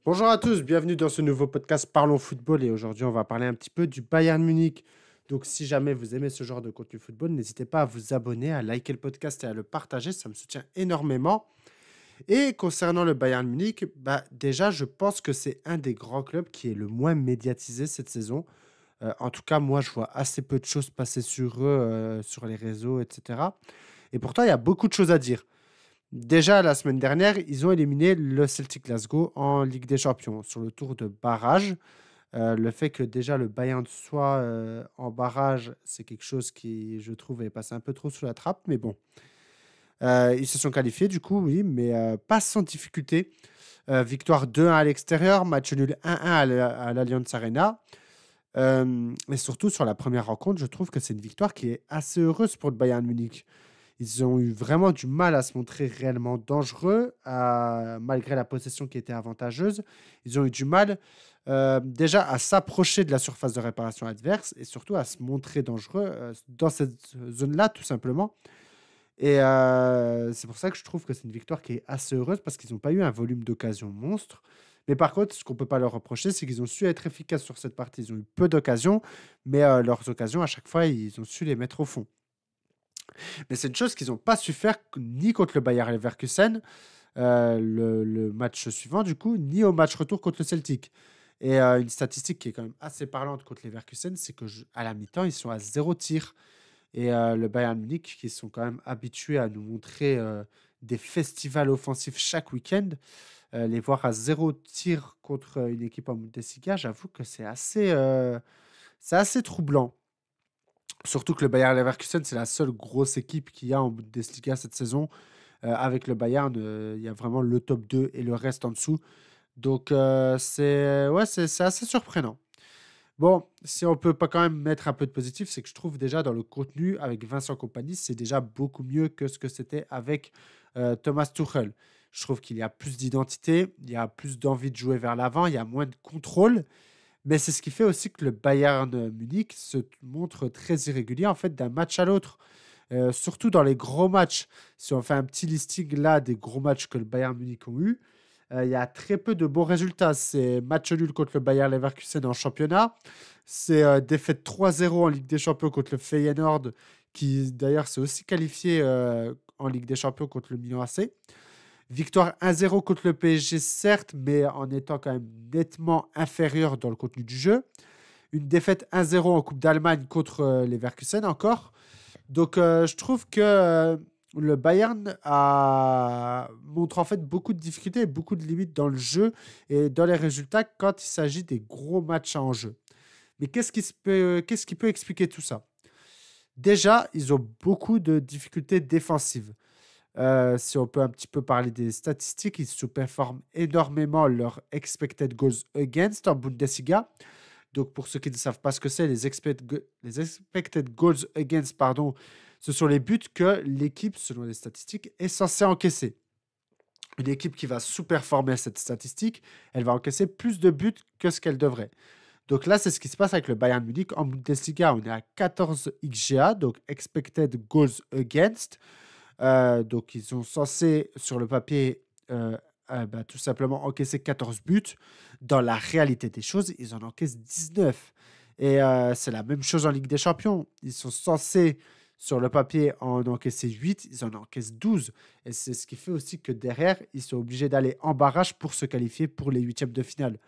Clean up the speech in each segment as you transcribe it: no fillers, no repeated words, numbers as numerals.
Bonjour à tous, bienvenue dans ce nouveau podcast Parlons Football et aujourd'hui on va parler un petit peu du Bayern Munich. Donc si jamais vous aimez ce genre de contenu football, n'hésitez pas à vous abonner, à liker le podcast et à le partager, ça me soutient énormément. Et concernant le Bayern Munich, déjà je pense que c'est un des grands clubs qui est le moins médiatisé cette saison. En tout cas, moi je vois assez peu de choses passer sur eux, sur les réseaux, etc. Et pourtant il y a beaucoup de choses à dire. Déjà, la semaine dernière, ils ont éliminé le Celtic Glasgow en Ligue des Champions sur le tour de barrage. Le fait que déjà le Bayern soit en barrage, c'est quelque chose qui, je trouve, est passé un peu trop sous la trappe. Mais bon, ils se sont qualifiés du coup, oui, mais pas sans difficulté. Victoire 2-1 à l'extérieur, match nul 1-1 à l'Allianz Arena. Et surtout, sur la première rencontre, je trouve que c'est une victoire qui est assez heureuse pour le Bayern Munich. Ils ont eu vraiment du mal à se montrer réellement dangereux, malgré la possession qui était avantageuse. Ils ont eu du mal déjà à s'approcher de la surface de réparation adverse et surtout à se montrer dangereux dans cette zone-là, tout simplement. Et c'est pour ça que je trouve que c'est une victoire qui est assez heureuse parce qu'ils n'ont pas eu un volume d'occasions monstre. Mais par contre, ce qu'on ne peut pas leur reprocher, c'est qu'ils ont su être efficaces sur cette partie. Ils ont eu peu d'occasions, mais leurs occasions, à chaque fois, ils ont su les mettre au fond. Mais c'est une chose qu'ils n'ont pas su faire ni contre le Bayer Leverkusen, le match suivant, du coup, ni au match retour contre le Celtic. Et une statistique qui est quand même assez parlante contre les Leverkusen, c'est que à la mi-temps, ils sont à 0 tir. Et le Bayern Munich, qui sont quand même habitués à nous montrer des festivals offensifs chaque week-end, les voir à 0 tir contre une équipe en Bundesliga, j'avoue que c'est assez troublant. Surtout que le Bayern Leverkusen, c'est la seule grosse équipe qu'il y a en Bundesliga cette saison. Avec le Bayern, il y a vraiment le top 2 et le reste en dessous. Donc, c'est assez surprenant. Bon, si on peut pas quand même mettre un peu de positif, c'est que je trouve déjà dans le contenu avec Vincent Kompany, c'est déjà beaucoup mieux que ce que c'était avec Thomas Tuchel. Je trouve qu'il y a plus d'identité, il y a plus d'envie de jouer vers l'avant, il y a moins de contrôle. Mais c'est ce qui fait aussi que le Bayern Munich se montre très irrégulier en fait d'un match à l'autre. Surtout dans les gros matchs. Si on fait un petit listing là des gros matchs que le Bayern Munich ont eu, il y a très peu de bons résultats. C'est match nul contre le Bayern Leverkusen en championnat. C'est défaite 3-0 en Ligue des Champions contre le Feyenoord, qui d'ailleurs s'est aussi qualifié en Ligue des Champions contre le Milan AC. Victoire 1-0 contre le PSG, certes, mais en étant quand même nettement inférieur dans le contenu du jeu. Une défaite 1-0 en Coupe d'Allemagne contre les Leverkusen encore. Donc, je trouve que le Bayern montre en fait beaucoup de difficultés et beaucoup de limites dans le jeu et dans les résultats quand il s'agit des gros matchs en jeu. Mais qu'est-ce qui peut expliquer tout ça? Déjà, ils ont beaucoup de difficultés défensives. Si on peut un petit peu parler des statistiques, ils sous-performent énormément leur expected goals against en Bundesliga. Donc, pour ceux qui ne savent pas ce que c'est, les expected goals against, pardon, ce sont les buts que l'équipe, selon les statistiques, est censée encaisser. Une équipe qui va sous-performer cette statistique, elle va encaisser plus de buts que ce qu'elle devrait. Donc là, c'est ce qui se passe avec le Bayern Munich. En Bundesliga, on est à 14 XGA, donc expected goals against. Donc, ils sont censés, sur le papier, tout simplement encaisser 14 buts. Dans la réalité des choses, ils en encaissent 19. Et c'est la même chose en Ligue des Champions. Ils sont censés, sur le papier, en encaisser 8. Ils en encaissent 12. Et c'est ce qui fait aussi que derrière, ils sont obligés d'aller en barrage pour se qualifier pour les huitièmes de finale.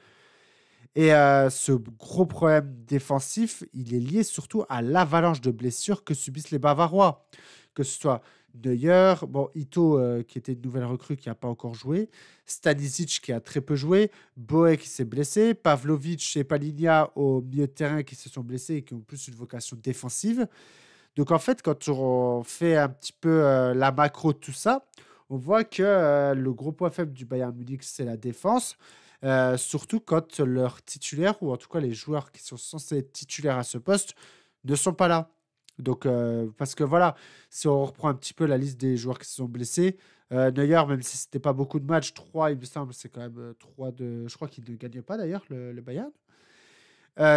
Et ce gros problème défensif, il est lié surtout à l'avalanche de blessures que subissent les Bavarois. Que ce soit Neuer, bon, Ito, qui était une nouvelle recrue qui n'a pas encore joué, Stanisic qui a très peu joué, Boe qui s'est blessé, Pavlovic et Palinha au milieu de terrain qui se sont blessés et qui ont plus une vocation défensive. Donc en fait, quand on fait un petit peu la macro de tout ça, on voit que le gros point faible du Bayern Munich, c'est la défense. Surtout quand leurs titulaires, ou en tout cas les joueurs qui sont censés être titulaires à ce poste, ne sont pas là. Donc, parce que voilà, si on reprend un petit peu la liste des joueurs qui se sont blessés, Neuer, même si c'était pas beaucoup de matchs, 3, il me semble, c'est quand même 3 de. Je crois qu'il ne gagne pas d'ailleurs, le Bayern.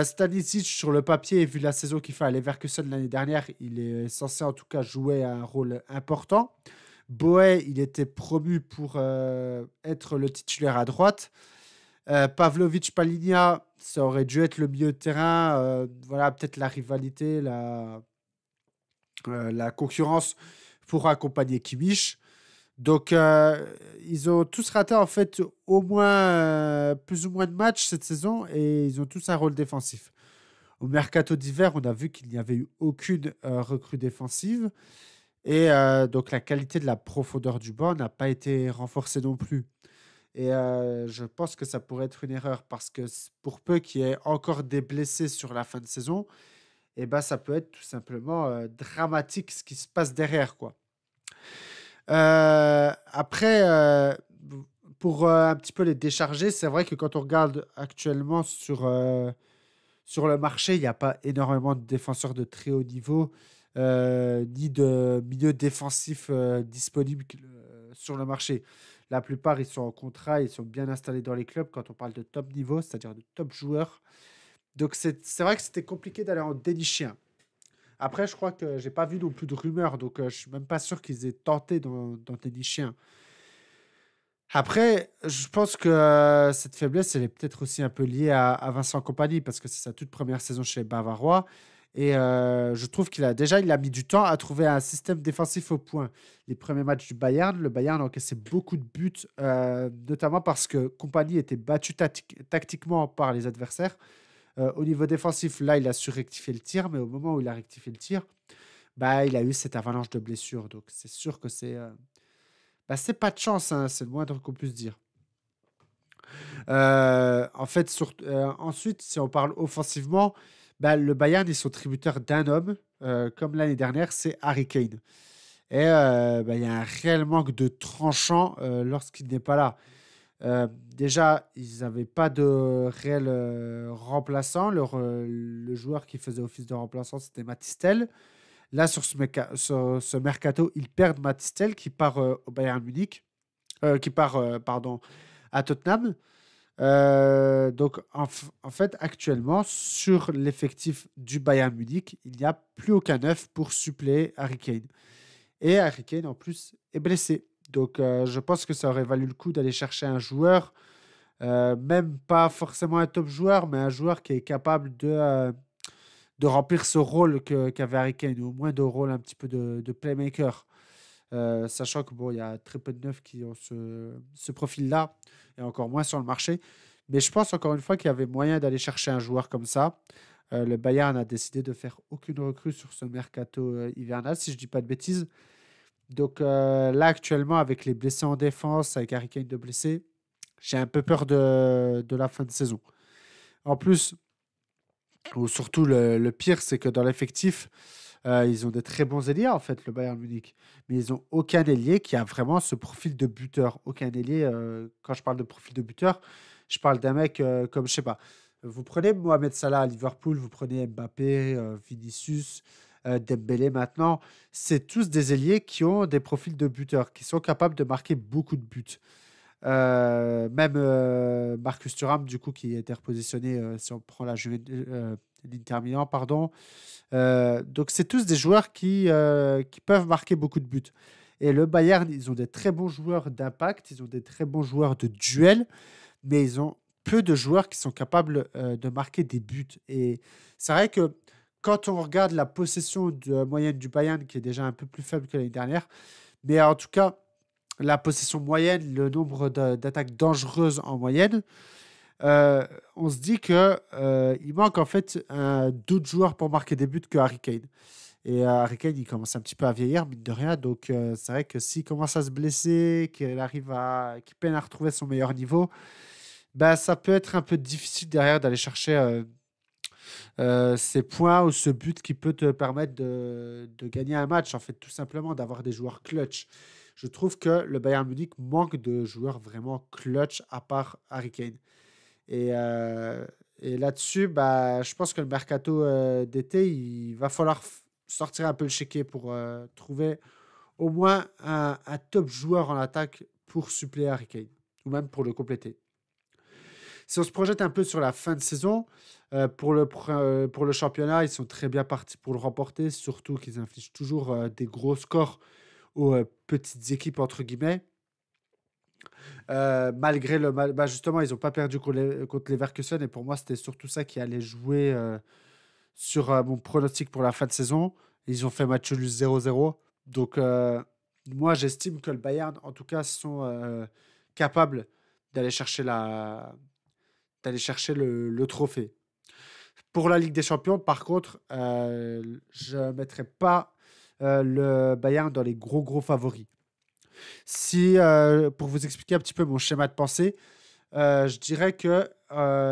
Stanisic, sur le papier, vu la saison qu'il fait à Leverkusen l'année dernière, il est censé en tout cas jouer un rôle important. Boé, il était promu pour être le titulaire à droite. Pavlovic Palinha, ça aurait dû être le milieu de terrain. Voilà, peut-être la rivalité, la concurrence pour accompagner Kimmich. Donc, ils ont tous raté en fait au moins plus ou moins de matchs cette saison et ils ont tous un rôle défensif. Au mercato d'hiver, on a vu qu'il n'y avait eu aucune recrue défensive et donc la qualité de la profondeur du banc n'a pas été renforcée non plus. Et je pense que ça pourrait être une erreur parce que pour peu qu'il y ait encore des blessés sur la fin de saison, et ben ça peut être tout simplement dramatique ce qui se passe derrière, quoi. Après, pour un petit peu les décharger, c'est vrai que quand on regarde actuellement sur le marché, il n'y a pas énormément de défenseurs de très haut niveau, ni de milieu défensif disponibles sur le marché. La plupart, ils sont en contrat, ils sont bien installés dans les clubs quand on parle de top niveau, c'est-à-dire de top joueurs. Donc c'est vrai que c'était compliqué d'aller en dénicher un. Après, je crois que j'ai pas vu non plus de rumeurs, donc je suis même pas sûr qu'ils aient tenté d'en dénicher un. Après, je pense que cette faiblesse, elle est peut-être aussi un peu liée à Vincent Kompany parce que c'est sa toute première saison chez les Bavarois. Et je trouve il a mis du temps à trouver un système défensif au point. Les premiers matchs du Bayern, le Bayern a encaissé beaucoup de buts, notamment parce que Kompany était battu tactiquement par les adversaires. Au niveau défensif, là, il a su rectifier le tir, mais au moment où il a rectifié le tir, bah, il a eu cette avalanche de blessures. Donc, c'est sûr que c'est pas de chance, hein, c'est le moindre qu'on puisse dire. En fait, ensuite, si on parle offensivement, bah, le Bayern, ils sont tributaires d'un homme, comme l'année dernière, c'est Harry Kane. Et bah, il y a un réel manque de tranchant lorsqu'il n'est pas là. Déjà, ils n'avaient pas de réel remplaçant. Le joueur qui faisait office de remplaçant, c'était Matistel. Là, sur ce mercato, ils perdent Matistel qui part au Bayern Munich, qui part pardon, à Tottenham. Donc, en fait, actuellement, sur l'effectif du Bayern Munich, il n'y a plus aucun neuf pour suppléer Harry Kane. Et Harry Kane, en plus, est blessé. Donc, je pense que ça aurait valu le coup d'aller chercher un joueur, même pas forcément un top joueur, mais un joueur qui est capable de remplir ce rôle qu'avait Harry Kane, ou au moins de rôle un petit peu de playmaker. Sachant que bon, il y a très peu de neufs qui ont ce profil-là, et encore moins sur le marché. Mais je pense encore une fois qu'il y avait moyen d'aller chercher un joueur comme ça. Le Bayern a décidé de faire aucune recrue sur ce mercato hivernal, si je ne dis pas de bêtises. Donc là, actuellement, avec les blessés en défense, avec Harry Kane de blessé, j'ai un peu peur de la fin de saison. En plus, ou surtout le pire, c'est que dans l'effectif, ils ont des très bons ailiers, en fait, le Bayern Munich. Mais ils n'ont aucun ailier qui a vraiment ce profil de buteur. Aucun ailier, quand je parle de profil de buteur, je parle d'un mec comme, je sais pas, vous prenez Mohamed Salah à Liverpool, vous prenez Mbappé, Vinicius, Dembélé maintenant. C'est tous des ailiers qui ont des profils de buteurs, qui sont capables de marquer beaucoup de buts. Même Marcus Thuram, du coup, qui a été repositionné, si on prend l'Inter Milan, pardon. Donc, c'est tous des joueurs qui peuvent marquer beaucoup de buts. Et le Bayern, ils ont des très bons joueurs d'impact, ils ont des très bons joueurs de duel, mais ils ont peu de joueurs qui sont capables de marquer des buts. Et c'est vrai que quand on regarde la possession moyenne du Bayern, qui est déjà un peu plus faible que l'année dernière, mais en tout cas, la possession moyenne, le nombre d'attaques dangereuses en moyenne, on se dit que il manque en fait d'autres joueurs pour marquer des buts que Harry Kane. Et Harry Kane, il commence un petit peu à vieillir, mine de rien. Donc, c'est vrai que s'il commence à se blesser, qu'il peine à retrouver son meilleur niveau, bah, ça peut être un peu difficile derrière d'aller chercher ces points ou ce but qui peut te permettre de gagner un match, en fait, tout simplement, d'avoir des joueurs clutch. Je trouve que le Bayern Munich manque de joueurs vraiment clutch à part Harry Kane. Et, euh, et là-dessus, bah, je pense que le mercato d'été, il va falloir sortir un peu le chéquier pour trouver au moins un top joueur en attaque pour suppléer Harry Kane, ou même pour le compléter. Si on se projette un peu sur la fin de saison, pour le championnat, ils sont très bien partis pour le remporter, surtout qu'ils infligent toujours des gros scores aux petites équipes, entre guillemets. Malgré bah, justement, ils n'ont pas perdu contre Leverkusen. Et pour moi, c'était surtout ça qui allait jouer sur mon pronostic pour la fin de saison. Ils ont fait match nul 0-0. Donc, moi, j'estime que le Bayern, en tout cas, sont capables d'aller chercher, d'aller chercher le trophée. Pour la Ligue des Champions, par contre, je ne mettrai pas le Bayern dans les gros favoris. Si, pour vous expliquer un petit peu mon schéma de pensée, je dirais que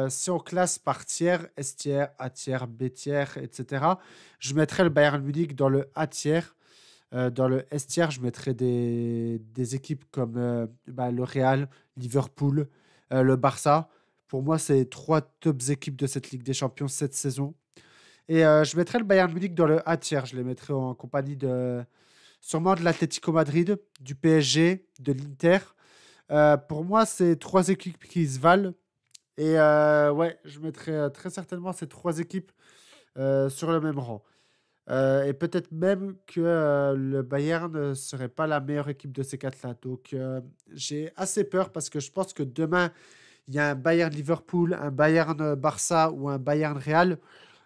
si on classe par tiers, S tiers, A tiers, B tiers, etc., je mettrais le Bayern Munich dans le A tiers. Dans le S tiers, je mettrais des équipes comme bah, le Real, Liverpool, le Barça. Pour moi, c'est trois tops équipes de cette Ligue des Champions cette saison. Et je mettrais le Bayern Munich dans le A tiers. Je les mettrais en compagnie sûrement de l'Atlético Madrid, du PSG, de l'Inter. Pour moi, c'est trois équipes qui se valent. Et ouais, je mettrais très certainement ces trois équipes sur le même rang. Et peut-être même que le Bayern ne serait pas la meilleure équipe de ces quatre-là. Donc, j'ai assez peur parce que je pense que demain, il y a un Bayern Liverpool, un Bayern Barça ou un Bayern Real.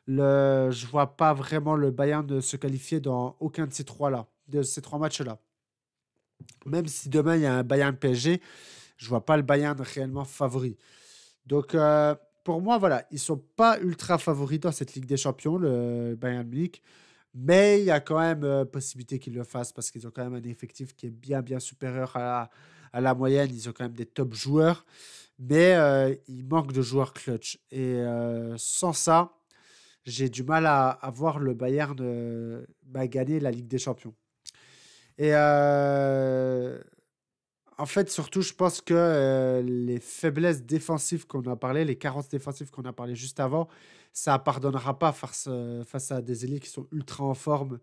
Je ne vois pas vraiment le Bayern se qualifier dans aucun de ces trois-là, de ces trois matchs-là. Même si demain, il y a un Bayern PSG, je ne vois pas le Bayern réellement favori. Donc, pour moi, voilà, ils ne sont pas ultra favoris dans cette Ligue des Champions, le Bayern Munich. Mais il y a quand même possibilité qu'ils le fassent parce qu'ils ont quand même un effectif qui est bien supérieur à la moyenne. Ils ont quand même des top joueurs. Mais il manque de joueurs clutch. Et sans ça, j'ai du mal à voir le Bayern bah, gagner la Ligue des Champions. Et en fait, surtout, je pense que les faiblesses défensives qu'on a parlé, les carences défensives qu'on a parlé juste avant, ça pardonnera pas face à des ailiers qui sont ultra en forme,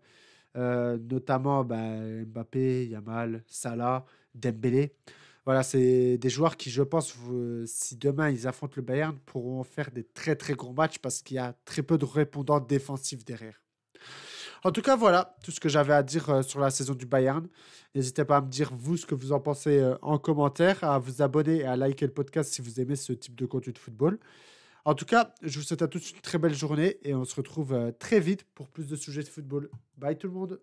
notamment bah, Mbappé, Yamal, Salah, Dembélé. Voilà, c'est des joueurs qui, je pense, si demain ils affrontent le Bayern, pourront faire des très gros matchs parce qu'il y a très peu de répondants défensifs derrière. En tout cas, voilà tout ce que j'avais à dire sur la saison du Bayern. N'hésitez pas à me dire, vous, ce que vous en pensez en commentaire, à vous abonner et à liker le podcast si vous aimez ce type de contenu de football. En tout cas, je vous souhaite à tous une très belle journée et on se retrouve très vite pour plus de sujets de football. Bye tout le monde.